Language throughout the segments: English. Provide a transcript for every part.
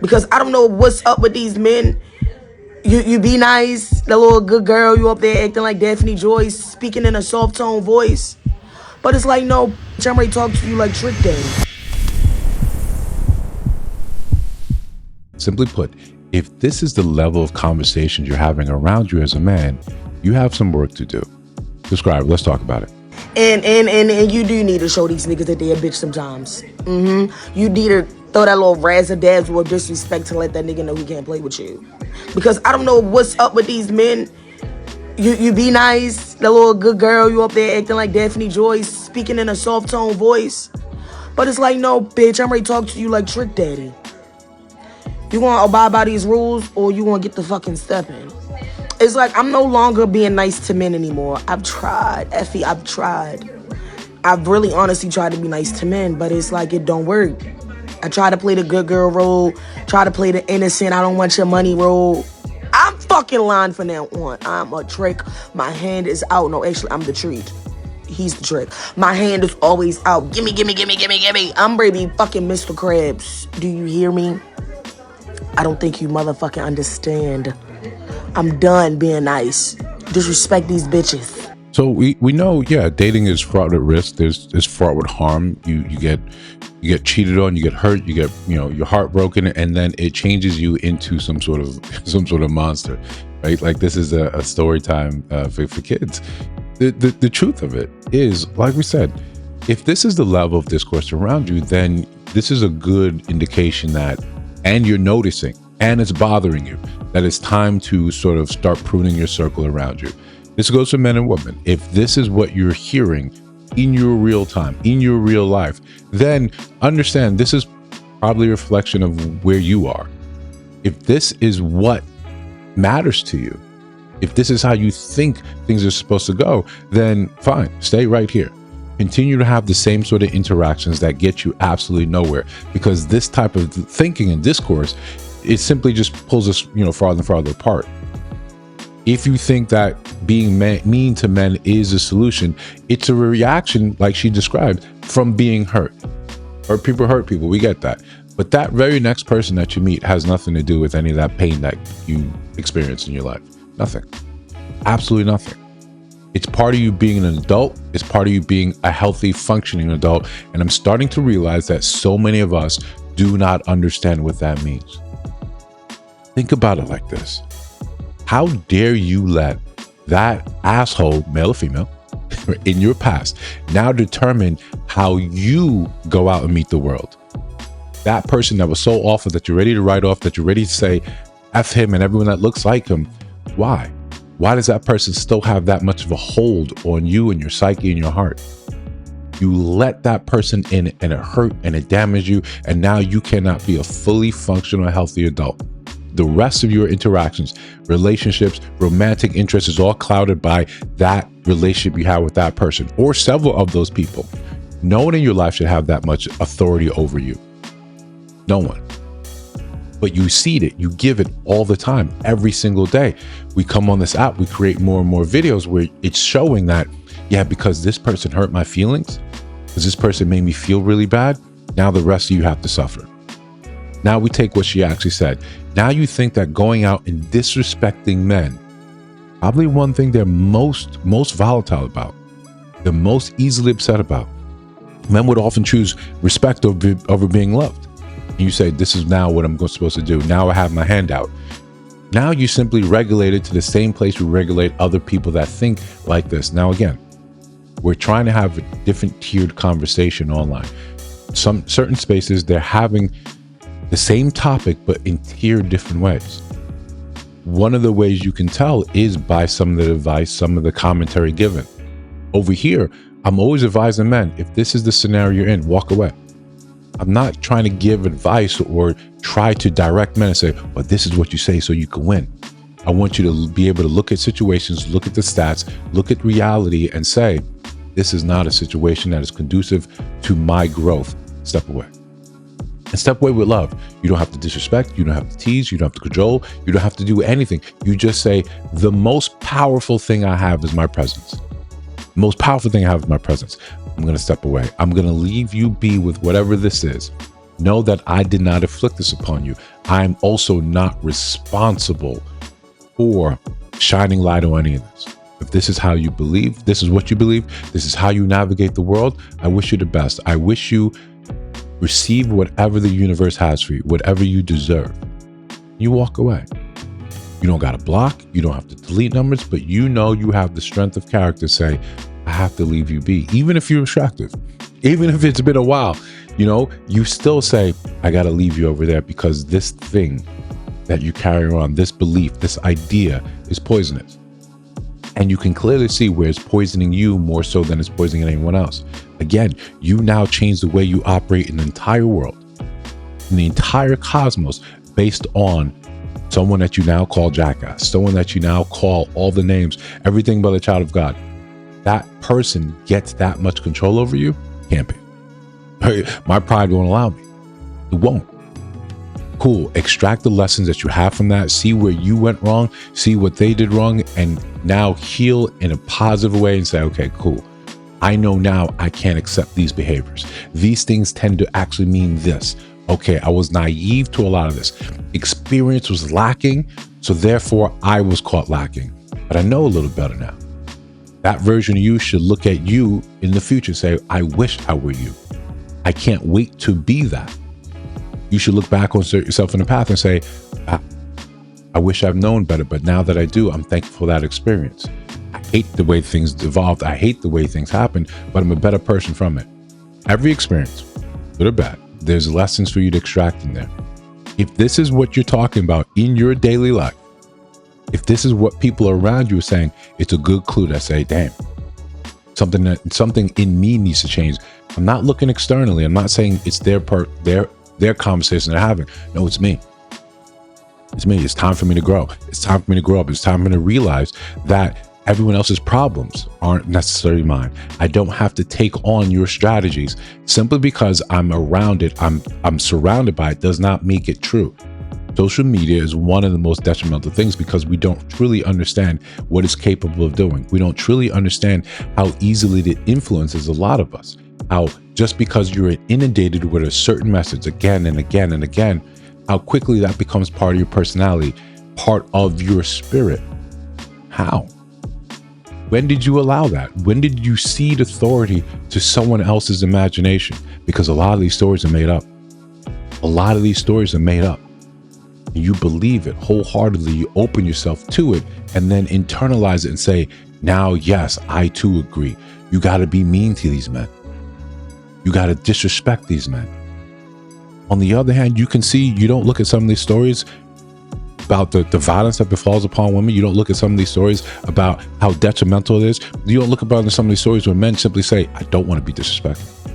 Because I don't know what's up with these men. You be nice, the little good girl, you up there acting like Daphne Joyce, speaking in a soft tone voice. But it's like, no, bitch, I'm ready to talk to you like Trick Daddy. Simply put, if this is the level of conversations you're having around you as a man, you have some work to do. Subscribe, let's talk about it. And you do need to show these niggas that they a bitch sometimes. You need to throw that little razzle-dazzle of disrespect to let that nigga know he can't play with you. Because I don't know what's up with these men. You be nice, the little good girl, you up there acting like Daphne Joyce, speaking in a soft tone voice. But it's like, no, bitch, I'm ready to talk to you like Trick Daddy. You want to abide by these rules, or you want to get the fucking step in? It's like, I'm no longer being nice to men anymore. I've tried, Effie, I've tried. I've really honestly tried to be nice to men, but it's like, it don't work. I try to play the good girl role, try to play the innocent, I don't want your money role. I'm fucking lying for now on. I'm a trick. My hand is out. No, actually, I'm the treat. He's the trick. My hand is always out. Gimme, gimme, gimme, gimme, gimme. I'm baby fucking Mr. Krabs. Do you hear me? I don't think you motherfucking understand. I'm done being nice. Disrespect these bitches. So we know, yeah, dating is fraught with risk. There's fraught with harm. You get cheated on, you get hurt, you get your heart broken, and then it changes you into some sort of monster, right? Like, this is a story time for kids. The truth of it is, like we said, if this is the level of discourse around you, then this is a good indication that, and you're noticing, and it's bothering you, that it's time to sort of start pruning your circle around you. This goes for men and women. If this is what you're hearing in your real time, in your real life, then understand this is probably a reflection of where you are. If this is what matters to you, if this is how you think things are supposed to go, then fine, stay right here. Continue to have the same sort of interactions that get you absolutely nowhere, because this type of thinking and discourse, it simply just pulls us, farther and farther apart. If you think that being mean to men is a solution, it's a reaction, like she described, from being hurt. Hurt people, we get that. But that very next person that you meet has nothing to do with any of that pain that you experience in your life. Nothing. Absolutely nothing. It's part of you being an adult. It's part of you being a healthy, functioning adult. And I'm starting to realize that so many of us do not understand what that means. Think about it like this. How dare you let that asshole, male or female, in your past now determine how you go out and meet the world? That person that was so awful that you're ready to write off, that you're ready to say F him and everyone that looks like him. Why? Why does that person still have that much of a hold on you and your psyche and your heart? You let that person in and it hurt and it damaged you, and now you cannot be a fully functional, healthy adult. The rest of your interactions, relationships, romantic interests is all clouded by that relationship you have with that person or several of those people. No one in your life should have that much authority over you. No one. But you seed it, you give it all the time, every single day. We come on this app, we create more and more videos where it's showing that, yeah, because this person hurt my feelings, because this person made me feel really bad, now the rest of you have to suffer. Now we take what she actually said. Now you think that going out and disrespecting men, probably one thing they're most volatile about, they're most easily upset about. Men would often choose respect over being loved. And you say, this is now what I'm supposed to do. Now I have my hand out. Now you simply regulate it to the same place we regulate other people that think like this. Now again, we're trying to have a different tiered conversation online. Some certain spaces, they're having the same topic, but in tiered different ways. One of the ways you can tell is by some of the advice, some of the commentary given. Over here, I'm always advising men, if this is the scenario you're in, walk away. I'm not trying to give advice or try to direct men and say, well, this is what you say so you can win. I want you to be able to look at situations, look at the stats, look at reality and say, this is not a situation that is conducive to my growth. Step away. And step away with love. You don't have to disrespect. You don't have to tease. You don't have to cajole. You don't have to do anything. You just say, the most powerful thing I have is my presence. The most powerful thing I have is my presence. I'm going to step away. I'm going to leave you be with whatever this is. Know that I did not inflict this upon you. I am also not responsible for shining light on any of this. If this is how you believe, this is what you believe, this is how you navigate the world, I wish you the best. I wish you receive whatever the universe has for you, whatever you deserve. You walk away. You don't got to block. You don't have to delete numbers, but you know you have the strength of character to say, I have to leave you be. Even if you're attractive, even if it's been a while, you know, you still say, I got to leave you over there because this thing that you carry on, this belief, this idea is poisonous. And you can clearly see where it's poisoning you more so than it's poisoning anyone else. Again, you now change the way you operate in the entire world, in the entire cosmos, based on someone that you now call jackass, someone that you now call all the names, everything but a child of God. That person gets that much control over you? Can't be. My pride won't allow me. It won't. Cool. Extract the lessons that you have from that. See where you went wrong. See what they did wrong. And now heal in a positive way and say, okay, cool. I know now I can't accept these behaviors. These things tend to actually mean this. Okay, I was naive to a lot of this. Experience was lacking. So therefore I was caught lacking. But I know a little better now. That version of you should look at you in the future and say, I wish I were you. I can't wait to be that. You should look back on yourself in the path and say, I wish I've known better, but now that I do, I'm thankful for that experience. I hate the way things evolved. I hate the way things happened, but I'm a better person from it. Every experience, good or bad, there's lessons for you to extract in there. If this is what you're talking about in your daily life, if this is what people around you are saying, it's a good clue to say, damn, something in me needs to change. I'm not looking externally. I'm not saying it's their conversation they're having. No, it's me. It's me. It's time for me to grow. It's time for me to grow up. It's time for me to realize that everyone else's problems aren't necessarily mine. I don't have to take on your strategies simply because I'm around it. I'm surrounded by it does not make it true. Social media is one of the most detrimental things because we don't truly understand what it's capable of doing. We don't truly understand how easily it influences a lot of us. How just because you're inundated with a certain message again and again and again, how quickly that becomes part of your personality, part of your spirit. How? When did you allow that? When did you cede authority to someone else's imagination? Because a lot of these stories are made up. A lot of these stories are made up. You believe it wholeheartedly, you open yourself to it, and then internalize it and say, now, yes, I too agree. You got to be mean to these men. You got to disrespect these men. On the other hand, you can see, you don't look at some of these stories about the violence that befalls upon women. You don't look at some of these stories about how detrimental it is. You don't look about some of these stories where men simply say, I don't want to be disrespectful.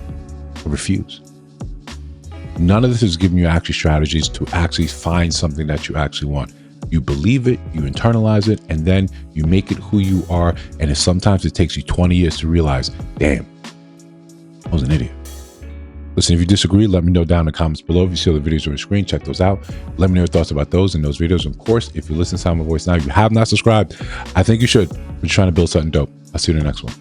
I refuse. None of this is giving you actually strategies to actually find something that you actually want. You believe it, you internalize it, and then you make it who you are. And sometimes it takes you 20 years to realize, damn, I was an idiot. Listen, if you disagree, let me know down in the comments below. If you see the videos on your screen, check those out. Let me know your thoughts about those and those videos. And of course, if you listen to my voice now, you have not subscribed, I think you should. We're trying to build something dope. I'll see you in the next one.